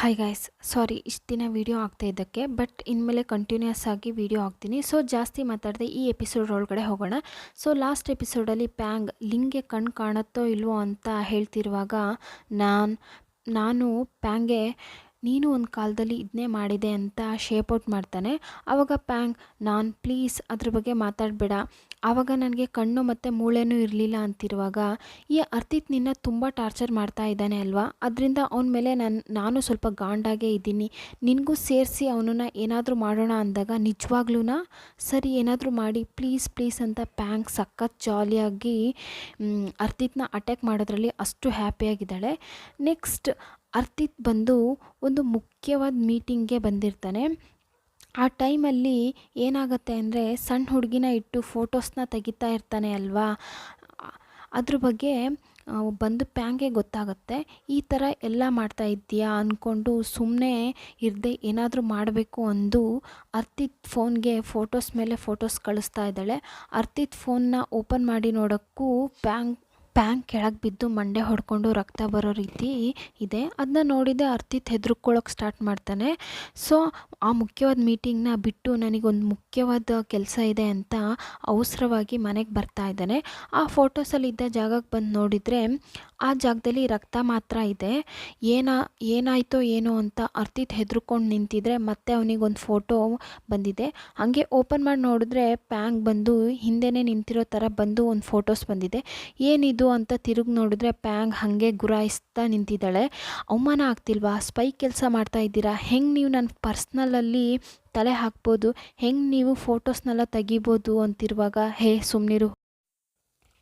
Hi guys, ಸಾರಿ ಇಷ್ಟು ದಿನ video ಆಗ್ತಾ ಇದ್ದಕ್ಕೆ. ಬಟ್ ಇನ್ಮೇಲೆ ಕಂಟಿನ್ಯೂಸ್ ಆಗಿ ವೀಡಿಯೋ ಹಾಕ್ತೀನಿ. ಸೊ ಜಾಸ್ತಿ ಮಾತಾಡದೆ ಈ ಎಪಿಸೋಡ್ ಒಳಗಡೆ ಹೋಗೋಣ. ಸೊ ಲಾಸ್ಟ್ ಎಪಿಸೋಡಲ್ಲಿ ಪ್ಯಾಂಗ್ ಲಿಂಗ್ಗೆ ಕಣ್ಣು ಕಾಣುತ್ತೋ ಇಲ್ವೋ ಅಂತ ಹೇಳ್ತಿರುವಾಗ ನಾನು ಪ್ಯಾಂಗ್ಗೆ ನೀನು ಒಂದು ಕಾಲದಲ್ಲಿ ಇದನ್ನೇ ಮಾಡಿದೆ ಅಂತ ಶೇಪ್ ಔಟ್ ಮಾಡ್ತಾನೆ. ಆವಾಗ ಪ್ಯಾಂಗ್ ನಾನು ಪ್ಲೀಸ್ ಅದ್ರ ಬಗ್ಗೆ ಮಾತಾಡಬೇಡ, ಆವಾಗ ನನಗೆ ಕಣ್ಣು ಮತ್ತು ಮೂಳೆನೂ ಇರಲಿಲ್ಲ ಅಂತಿರುವಾಗ ಈ ಅರ್ತಿತ್ ನಿನ್ನ ತುಂಬ ಟಾರ್ಚರ್ ಮಾಡ್ತಾ ಇದ್ದಾನೆ ಅಲ್ವಾ, ಅದರಿಂದ ಅವನ ಮೇಲೆ ನಾನು ಸ್ವಲ್ಪ ಗಾಂಡಾಗೇ ಇದ್ದೀನಿ. ನಿನಗೂ ಸೇರಿಸಿ ಅವನನ್ನು ಏನಾದರೂ ಮಾಡೋಣ ಅಂದಾಗ ನಿಜವಾಗ್ಲೂ ಸರಿ ಏನಾದರೂ ಮಾಡಿ ಪ್ಲೀಸ್ ಪ್ಲೀಸ್ ಅಂತ ಪ್ಯಾಂಗ್ ಸಖತ್ ಜಾಲಿಯಾಗಿ ಅರ್ತಿತ್ನ ಅಟ್ಯಾಕ್ ಮಾಡೋದ್ರಲ್ಲಿ ಅಷ್ಟು ಹ್ಯಾಪಿಯಾಗಿದ್ದಾಳೆ. ನೆಕ್ಸ್ಟ್ ಅರ್ತಿತ್ ಬಂದು ಒಂದು ಮುಖ್ಯವಾದ ಮೀಟಿಂಗ್ಗೆ ಬಂದಿರ್ತಾನೆ. ಆ ಟೈಮಲ್ಲಿ ಏನಾಗುತ್ತೆ ಅಂದರೆ ಸಣ್ಣ ಹುಡುಗಿನ ಇಟ್ಟು ಫೋಟೋಸ್ನ ತೆಗಿತಾ ಇರ್ತಾನೆ ಅಲ್ವಾ, ಅದ್ರ ಬಗ್ಗೆ ಬಂದು ಪ್ಯಾಂಗೆ ಗೊತ್ತಾಗುತ್ತೆ. ಈ ಥರ ಎಲ್ಲ ಮಾಡ್ತಾ ಇದ್ದೀಯಾ ಅಂದ್ಕೊಂಡು ಸುಮ್ಮನೆ ಇರದೆ ಏನಾದರೂ ಮಾಡಬೇಕು ಅಂದು ಅರ್ತಿತ್ ಫೋನ್ಗೆ ಫೋಟೋಸ್ ಮೇಲೆ ಫೋಟೋಸ್ ಕಳಿಸ್ತಾ ಇದ್ದಾಳೆ. ಅರ್ತಿತ್ ಫೋನ್ನ ಓಪನ್ ಮಾಡಿ ನೋಡೋಕ್ಕೂ ಪ್ಯಾಂಗ್ ಕೆಳಗೆ ಬಿದ್ದು ಮಂಡೆ ಹೊಡ್ಕೊಂಡು ರಕ್ತ ಬರೋ ರೀತಿ ಇದೆ. ಅದನ್ನ ನೋಡಿದೆ ಅರ್ತಿತ್ ಹೆದರ್ಕೊಳ್ಳೋಕೆ ಸ್ಟಾರ್ಟ್ ಮಾಡ್ತಾನೆ. ಸೊ ಆ ಮುಖ್ಯವಾದ ಮೀಟಿಂಗ್ನ ಬಿಟ್ಟು ನನಗೊಂದು ಮುಖ್ಯವಾದ ಕೆಲಸ ಇದೆ ಅಂತ ಅವಸರವಾಗಿ ಮನೆಗೆ ಬರ್ತಾ ಇದ್ದಾನೆ. ಆ ಫೋಟೋಸಲ್ಲಿದ್ದ ಜಾಗಕ್ಕೆ ಬಂದು ನೋಡಿದರೆ ಆ ಜಾಗದಲ್ಲಿ ರಕ್ತ ಮಾತ್ರ ಇದೆ. ಏನಾಯಿತೋ ಏನೋ ಅಂತ ಅರ್ತಿತ್ ಹೆದರ್ಕೊಂಡು ನಿಂತಿದ್ರೆ ಮತ್ತೆ ಅವನಿಗೊಂದು ಫೋಟೋ ಬಂದಿದೆ. ಹಾಗೆ ಓಪನ್ ಮಾಡಿ ನೋಡಿದ್ರೆ ಪ್ಯಾಂಗ್ ಬಂದು ಹಿಂದೆನೇ ನಿಂತಿರೋ ಥರ ಬಂದು ಒಂದು ಫೋಟೋಸ್ ಬಂದಿದೆ. ಏನಿದು ಅಂತ ತಿರುಗಿ ನೋಡಿದ್ರೆ ಪ್ಯಾಂಗ್ ಹಾಗೆ ಗುರಾಯಿಸ್ತಾ ನಿಂತಿದ್ದಾಳೆ. ಅವಮಾನ ಆಗ್ತಿಲ್ವಾ? ಸ್ಪೈ ಕೆಲಸ ಮಾಡ್ತಾ ಇದ್ದೀರಾ? ಹೆಂಗೆ ನೀವು ನನ್ನ ಪರ್ಸ್ನಲಲ್ಲಿ ತಲೆ ಹಾಕ್ಬೋದು? ಹೆಂಗೆ ನೀವು ಫೋಟೋಸ್ನೆಲ್ಲ ತೆಗಿಬೋದು ಅಂತಿರುವಾಗ ಹೇ ಸುಮ್ಮನಿರು,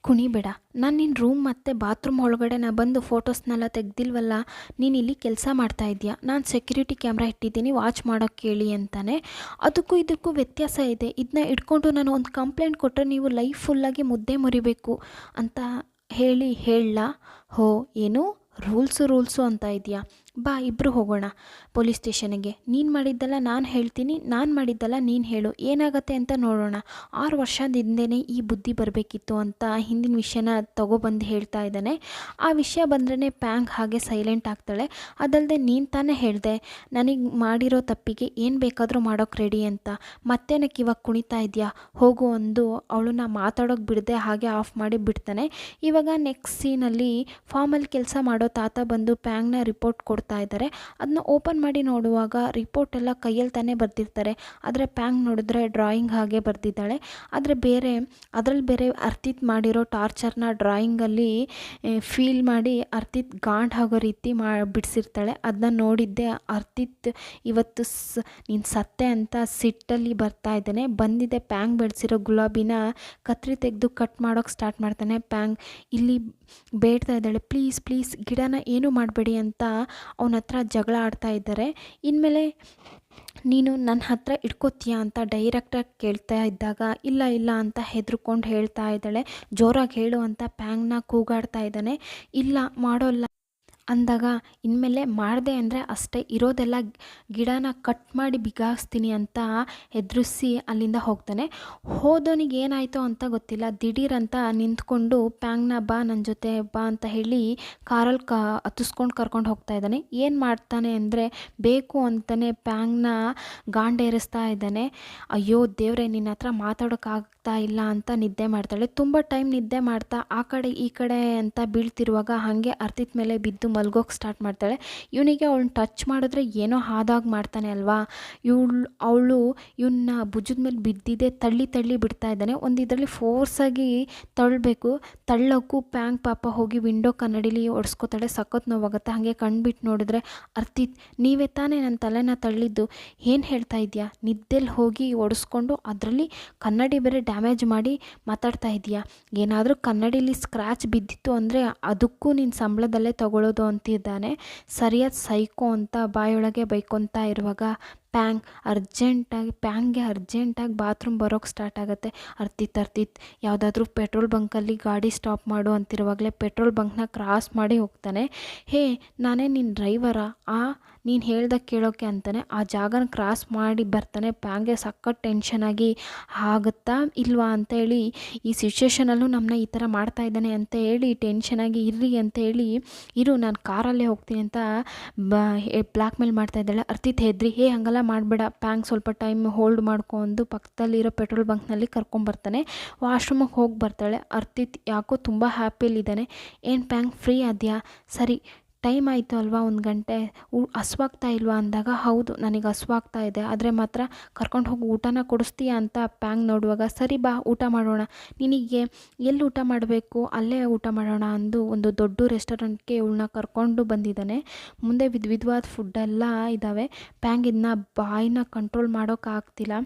ಕುಣಿಬೇಡ. ನಾನು ನಿನ್ನ ರೂಮ್ ಮತ್ತು ಬಾತ್ರೂಮ್ ಒಳಗಡೆ ಬಂದು ಫೋಟೋಸ್ನೆಲ್ಲ ತೆಗ್ದಿಲ್ವಲ್ಲ, ನೀನು ಇಲ್ಲಿ ಕೆಲಸ ಮಾಡ್ತಾ ಇದೆಯಾ? ನಾನು ಸೆಕ್ಯೂರಿಟಿ ಕ್ಯಾಮ್ರಾ ಇಟ್ಟಿದ್ದೀನಿ, ವಾಚ್ ಮಾಡೋಕ್ಕೆ ಕೇಳಿ ಅಂತಾನೆ. ಅದಕ್ಕೂ ಇದಕ್ಕೂ ವ್ಯತ್ಯಾಸ ಇದೆ. ಇದನ್ನ ಇಟ್ಕೊಂಡು ನಾನು ಒಂದು ಕಂಪ್ಲೇಂಟ್ ಕೊಟ್ಟರೆ ನೀವು ಲೈಫ್ ಫುಲ್ಲಾಗಿ ಮುದ್ದೆ ಮುರಿಬೇಕು ಅಂತ ಹೇಳಲ್ಲ. ಹೋ ಏನು ರೂಲ್ಸು ಅಂತ ಇದೆಯಾ? ಬಾ ಇಬ್ಬರು ಹೋಗೋಣ ಪೊಲೀಸ್ ಸ್ಟೇಷನಿಗೆ. ನೀನು ಮಾಡಿದ್ದಲ್ಲ ನಾನು ಹೇಳ್ತೀನಿ, ನಾನು ಮಾಡಿದ್ದಲ್ಲ ನೀನು ಹೇಳು, ಏನಾಗತ್ತೆ ಅಂತ ನೋಡೋಣ. 6 ವರ್ಷದ ಹಿಂದೆಯೇ ಈ ಬುದ್ಧಿ ಬರಬೇಕಿತ್ತು ಅಂತ ಹಿಂದಿನ ವಿಷಯನ ತಗೊಬಂದು ಹೇಳ್ತಾ ಇದ್ದಾನೆ. ಆ ವಿಷಯ ಬಂದ್ರೇ ಪ್ಯಾಂಗ್ ಹಾಗೆ ಸೈಲೆಂಟ್ ಆಗ್ತಾಳೆ. ಅದಲ್ಲದೆ ನೀನು ತಾನೇ ಹೇಳಿದೆ ನನಗೆ ಮಾಡಿರೋ ತಪ್ಪಿಗೆ ಏನು ಬೇಕಾದರೂ ಮಾಡೋಕ್ಕೆ ರೆಡಿ ಅಂತ, ಮತ್ತೇನಕ್ಕೆ ಇವಾಗ ಕುಣಿತಾ ಇದೆಯಾ? ಹೋಗು ಅಂದು ಅವಳನ್ನ ಮಾತಾಡೋಕ್ಕೆ ಬಿಡದೆ ಹಾಗೆ ಆಫ್ ಮಾಡಿ ಬಿಡ್ತಾನೆ. ಇವಾಗ ನೆಕ್ಸ್ಟ್ ಸೀನಲ್ಲಿ ಫಾರ್ಮಲ್ಲಿ ಕೆಲಸ ಮಾಡೋ ತಾತ ಬಂದು ಪ್ಯಾಂಗ್ನ ರಿಪೋರ್ಟ್ ಕೊಡ್ತಾ ಇದ್ದಾರೆ. ಅದನ್ನ ಓಪನ್ ಮಾಡಿ ನೋಡುವಾಗ ರಿಪೋರ್ಟ್ ಎಲ್ಲ ಕೈಯಲ್ಲಿ ತಾನೇ ಬರೆದಿರ್ತಾರೆ. ಆದರೆ ಪ್ಯಾಂಗ್ ನೋಡಿದ್ರೆ ಡ್ರಾಯಿಂಗ್ ಹಾಗೆ ಬರೆದಿದ್ದಾಳೆ. ಆದರೆ ಅದರಲ್ಲಿ ಬೇರೆ ಅರ್ತಿತ್ ಮಾಡಿರೋ ಟಾರ್ಚರ್ನ ಡ್ರಾಯಿಂಗಲ್ಲಿ ಫೀಲ್ ಮಾಡಿ ಅರ್ತಿತ್ ಗಾಂಡ್ ಆಗೋ ರೀತಿ ಬಿಡಿಸಿರ್ತಾಳೆ. ಅದನ್ನ ನೋಡಿದ್ದೆ ಅರ್ತಿತ್ ಇವತ್ತು ನೀನು ಸತ್ತೆ ಅಂತ ಸಿಟ್ಟಲ್ಲಿ ಬರ್ತಾ ಇದ್ದಾನೆ. ಬಂದಿದೆ ಪ್ಯಾಂಗ್ ಬೆಳೆಸಿರೋ ಗುಲಾಬಿನ ಕತ್ರಿ ತೆಗೆದು ಕಟ್ ಮಾಡೋಕ್ಕೆ ಸ್ಟಾರ್ಟ್ ಮಾಡ್ತಾನೆ. ಪ್ಯಾಂಗ್ ಇಲ್ಲಿ ಬೇಡ್ತಾ ಇದ್ದಾಳೆ, ಪ್ಲೀಸ್ ಪ್ಲೀಸ್ ಗಿಡನ ಏನೂ ಮಾಡಬೇಡಿ ಅಂತ ಅವನ ಹತ್ರ ಜಗಳ ಆಡ್ತಾ ಇದ್ದಾರೆ. ಇನ್ಮೇಲೆ ನೀನು ನನ್ನ ಹತ್ರ ಇಟ್ಕೋತೀಯಾ ಅಂತ ಡೈರೆಕ್ಟಾಗಿ ಕೇಳ್ತಾ ಇದ್ದಾಗ ಇಲ್ಲ ಅಂತ ಹೆದರ್ಕೊಂಡು ಹೇಳ್ತಾ ಇದ್ದಾಳೆ. ಜೋರಾಗಿ ಹೇಳು ಅಂತ ಪ್ಯಾಂಗ್ನ ಕೂಗಾಡ್ತಾ ಇದ್ದಾನೆ. ಇಲ್ಲ ಮಾಡೋಲ್ಲ ಅಂದಾಗ ಇನ್ಮೇಲೆ ಮಾಡಿದೆ ಅಂದರೆ ಅಷ್ಟೇ, ಇರೋದೆಲ್ಲ ಗಿಡನ ಕಟ್ ಮಾಡಿ ಬಿಗಾಯಿಸ್ತೀನಿ ಅಂತ ಹೆದರಿಸಿ ಅಲ್ಲಿಂದ ಹೋಗ್ತಾನೆ. ಹೋದವನಿಗೆ ಏನಾಯಿತೋ ಅಂತ ಗೊತ್ತಿಲ್ಲ, ದಿಢೀರಂತ ನಿಂತ್ಕೊಂಡು ಪ್ಯಾಂಗ್ನ ಬಾ ನನ್ನ ಜೊತೆ ಬಾ ಅಂತ ಹೇಳಿ ಕಾರಲ್ಲಿ ಹತ್ತಿಸ್ಕೊಂಡು ಕರ್ಕೊಂಡು ಹೋಗ್ತಾ ಇದ್ದಾನೆ. ಏನು ಮಾಡ್ತಾನೆ ಅಂದರೆ ಬೇಕು ಅಂತಲೇ ಪ್ಯಾಂಗ್ನ ಗಾಂಡೇರಿಸ್ತಾ ಇದ್ದಾನೆ. ಅಯ್ಯೋ ದೇವ್ರೆ, ನಿನ್ನ ಹತ್ರ ಮಾತಾಡೋಕ್ಕಾಗ್ತಾ ಇಲ್ಲ ಅಂತ ನಿದ್ದೆ ಮಾಡ್ತಾಳೆ. ತುಂಬ ಟೈಮ್ ನಿದ್ದೆ ಮಾಡ್ತಾ ಆ ಕಡೆ ಈ ಕಡೆ ಅಂತ ಬೀಳ್ತಿರುವಾಗ ಹಾಗೆ ಅರ್ತಿತ್ ಮೇಲೆ ಬಿದ್ದು ಮಲ್ಗೋಕ್ಕೆ ಸ್ಟಾರ್ಟ್ ಮಾಡ್ತಾಳೆ. ಇವನಿಗೆ ಅವಳನ್ನ ಟಚ್ ಮಾಡಿದ್ರೆ ಏನೋ ಆದಾಗ ಮಾಡ್ತಾನೆ ಅಲ್ವಾ, ಅವಳು ಇವನ್ನ ಭುಜದ ಮೇಲೆ ಬಿದ್ದಿದೆ ತಳ್ಳಿ ಬಿಡ್ತಾ ಇದ್ದಾನೆ. ಒಂದು ಇದರಲ್ಲಿ ಫೋರ್ಸಾಗಿ ತಳ್ಳಬೇಕು, ತಳ್ಳೋಕ್ಕೂ ಪ್ಯಾಂಗ್ ಪಾಪ ಹೋಗಿ ವಿಂಡೋ ಕನ್ನಡಿಲಿ ಒಡ್ಸ್ಕೊತಾಳೆ. ಸಖತ್ ನೋವಾಗುತ್ತೆ. ಹಾಗೆ ಕಣ್ಬಿಟ್ಟು ನೋಡಿದ್ರೆ ಅರ್ತಿತ್ ನೀವೇ ತಾನೇ ನನ್ನ ತಲೆನ ತಳ್ಳಿದ್ದು, ಏನು ಹೇಳ್ತಾ ಇದೆಯಾ? ನಿದ್ದೆಲ್ಲಿ ಹೋಗಿ ಒಡಿಸ್ಕೊಂಡು ಅದರಲ್ಲಿ ಕನ್ನಡಿ ಬೇರೆ ಡ್ಯಾಮೇಜ್ ಮಾಡಿ ಮಾತಾಡ್ತಾ ಇದೆಯಾ? ಏನಾದರೂ ಕನ್ನಡಿಲಿ ಸ್ಕ್ರ್ಯಾಚ್ ಬಿದ್ದಿತ್ತು ಅಂದರೆ ಅದಕ್ಕೂ ನೀನು ಸಂಬಳದಲ್ಲೇ ತಗೊಳ್ಳೋದು ಅಂತಿದ್ದಾನೆ. ಸರಿಯಾದ ಸೈಕೋ ಅಂತ ಬಾಯೊಳಗೆ ಬೈಕೊತಾ ಇರುವಾಗ ಪ್ಯಾಂಗ್ಗೆ ಅರ್ಜೆಂಟಾಗಿ ಬಾತ್ರೂಮ್ ಬರೋಕ್ಕೆ ಸ್ಟಾರ್ಟ್ ಆಗುತ್ತೆ. ಅರ್ತಿತ್ ಯಾವುದಾದ್ರೂ ಪೆಟ್ರೋಲ್ ಬಂಕಲ್ಲಿ ಗಾಡಿ ಸ್ಟಾಪ್ ಮಾಡು ಅಂತಿರುವಾಗಲೇ ಪೆಟ್ರೋಲ್ ಬಂಕ್ನ ಕ್ರಾಸ್ ಮಾಡಿ ಹೋಗ್ತಾನೆ. ಹೇ, ನಾನೇ ನಿನ್ನ ಡ್ರೈವರಾ? ನೀನು ಹೇಳ್ದಾಗ ಕೇಳೋಕ್ಕೆ ಅಂತಾನೆ ಆ ಜಾಗನ ಕ್ರಾಸ್ ಮಾಡಿ ಬರ್ತಾನೆ. ಪ್ಯಾಂಗ್ಗೆ ಸಖತ್ ಟೆನ್ಷನಾಗಿ ಆಗುತ್ತಾ ಇಲ್ವಾ ಅಂತ ಹೇಳಿ, ಈ ಸಿಚುವೇಷನಲ್ಲೂ ನಮ್ಮನ್ನ ಈ ಥರ ಮಾಡ್ತಾ ಇದ್ದಾನೆ ಅಂತ ಹೇಳಿ ಟೆನ್ಷನಾಗಿ ಇರ್ರಿ ಅಂತ ಹೇಳಿ, ಇರು ನಾನು ಕಾರಲ್ಲೇ ಹೋಗ್ತೀನಿ ಅಂತ ಬ್ಲ್ಯಾಕ್ ಮೇಲ್ ಮಾಡ್ತಾ ಇದ್ದಾಳೆ. ಅರ್ತಿತ್ ಹೆದ್ರಿ, ಹಂಗೆಲ್ಲ ಮಾಡಬೇಡ, ಪ್ಯಾಂಗ್ ಸ್ವಲ್ಪ ಟೈಮ್ ಹೋಲ್ಡ್ ಮಾಡ್ಕೊಂಡು ಪಕ್ಕದಲ್ಲಿರೋ ಪೆಟ್ರೋಲ್ ಬಂಕ್ನಲ್ಲಿ ಕರ್ಕೊಂಬರ್ತಾನೆ. ವಾಶ್ರೂಮಿಗೆ ಹೋಗಿ ಬರ್ತಾಳೆ. ಅರ್ತಿತ್ ಯಾಕೋ ತುಂಬ ಹ್ಯಾಪಿಯಲ್ಲಿದ್ದಾನೆ. ಏನು ಪ್ಯಾಂಗ್ ಫ್ರೀ ಆದ್ಯಾ? ಸರಿ, ಟೈಮ್ ಆಯಿತು ಅಲ್ವಾ, 1 ಗಂಟೆ, ಹಸ್ವಾಗ್ತಾ ಇಲ್ವಾ ಅಂದಾಗ, ಹೌದು ನನಗೆ ಹಸ್ವಾಗ್ತಾ ಇದೆ, ಆದರೆ ಮಾತ್ರ ಕರ್ಕೊಂಡು ಹೋಗಿ ಊಟನ ಕೊಡಿಸ್ತೀಯಾ ಅಂತ ಪ್ಯಾಂಗ್ ನೋಡುವಾಗ, ಸರಿ ಬಾ ಊಟ ಮಾಡೋಣ, ನಿನಗೆ ಎಲ್ಲಿ ಊಟ ಮಾಡಬೇಕು ಅಲ್ಲೇ ಊಟ ಮಾಡೋಣ ಅಂದು ಒಂದು ದೊಡ್ಡ ರೆಸ್ಟೋರೆಂಟ್ಗೆ ಇವಳನ್ನ ಕರ್ಕೊಂಡು ಬಂದಿದ್ದಾನೆ. ಮುಂದೆ ವಿಧವಾದ ಫುಡ್ಡೆಲ್ಲ ಇದ್ದಾವೆ. ಪ್ಯಾಂಗ್ ಇದನ್ನ ಬಾಯಿನ ಕಂಟ್ರೋಲ್ ಮಾಡೋಕ್ಕಾಗ್ತಿಲ್ಲ.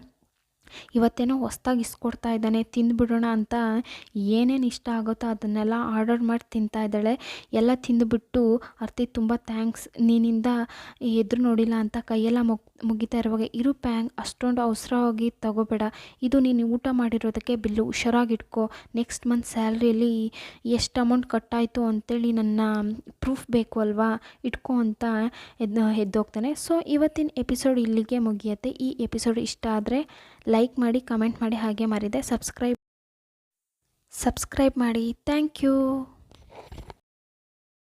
ಇವತ್ತೇನೋ ಹೊಸ್ದಾಗಿ ಇಸ್ಕೊಡ್ತಾ ಇದ್ದಾನೆ, ತಿಂದುಬಿಡೋಣ ಅಂತ ಏನೇನು ಇಷ್ಟ ಆಗುತ್ತೋ ಅದನ್ನೆಲ್ಲ ಆರ್ಡರ್ ಮಾಡಿ ತಿಂತಾ ಇದ್ದಾಳೆ. ಎಲ್ಲ ತಿಂದುಬಿಟ್ಟು, ಅರ್ತಿತ್ ತುಂಬ ಥ್ಯಾಂಕ್ಸ್, ನಿನ್ನಿಂದ ಎದುರು ನೋಡಿಲ್ಲ ಅಂತ ಕೈಯೆಲ್ಲ ಮುಗಿತಾ ಇರುವಾಗ, ಇರು ಪ್ಯಾಂಗ್, ಅಷ್ಟೊಂದು ಅವಸರವಾಗಿ ತಗೋಬೇಡ, ಇದು ನೀನು ಊಟ ಮಾಡಿರೋದಕ್ಕೆ ಬಿಲ್ಲು, ಹುಷಾರಾಗಿಟ್ಕೋ, ನೆಕ್ಸ್ಟ್ ಮಂತ್ ಸ್ಯಾಲ್ರಿಯಲ್ಲಿ ಎಷ್ಟು ಅಮೌಂಟ್ ಕಟ್ಟಾಯಿತು ಅಂತೇಳಿ ನನ್ನ ಪ್ರೂಫ್ ಬೇಕು ಅಲ್ವಾ, ಇಟ್ಕೋ ಅಂತ ಎದ್ದೋಗ್ತಾನೆ. ಸೊ ಇವತ್ತಿನ ಎಪಿಸೋಡ್ ಇಲ್ಲಿಗೆ ಮುಗಿಯುತ್ತೆ. ಈ ಎಪಿಸೋಡ್ ಇಷ್ಟ ಆದರೆ ಲೈಕ್ ಮಾಡಿ, ಕಮೆಂಟ್ ಮಾಡಿ, ಹಾಗೆ ಮರಿದೆ ಸಬ್ಸ್ಕ್ರೈಬ್ ಮಾಡಿ. Thank you.